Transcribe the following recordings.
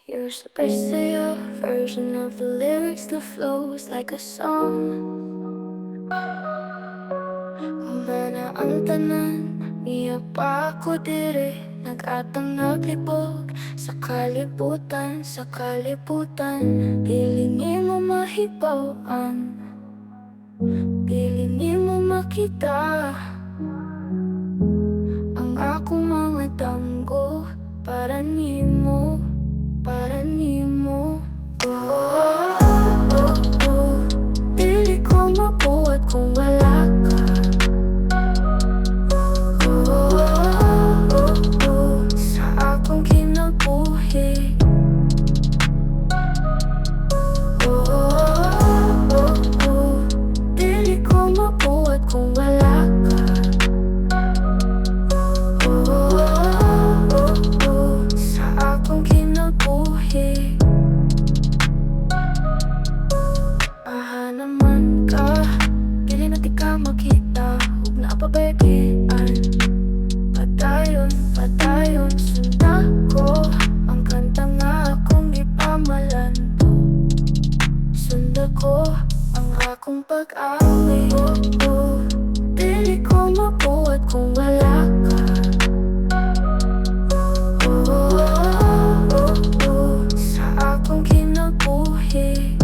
You're supposed to your version of the lyrics that flows like a song. Humana ang tanan, niya pa ako dire. Nag-atang naglibog sa kalibutan, sa kalibutan. Dili ni mo mahibawaan, dili ni mo makita ang akong mga tanggo para nimo, para nimo. Dili ko mabuhat kung wala ka. Sa akong kinabuhi. Dili ko mabuhat kung wala ka. Sa akong kinabuhi. Aha naman ka, dili na di ka makita. Huwag na pabagian. Padayon, padayon, sunda ko ang kanta nga akong ipamalanto. Sunda ko ang akong pag-awi. Dili ko mabuhat kung wala ka. Sa akong kinabuhi.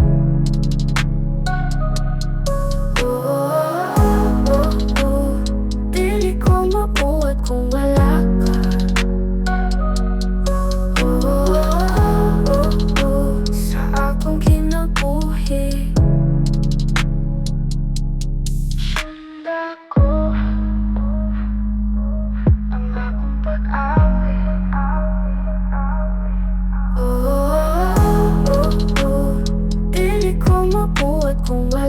Dili ko mabuhat kung wala ka. Sa akong kinabuhi. Sunda ko ang akong pag-awi. Dili ko mabuhat kung wala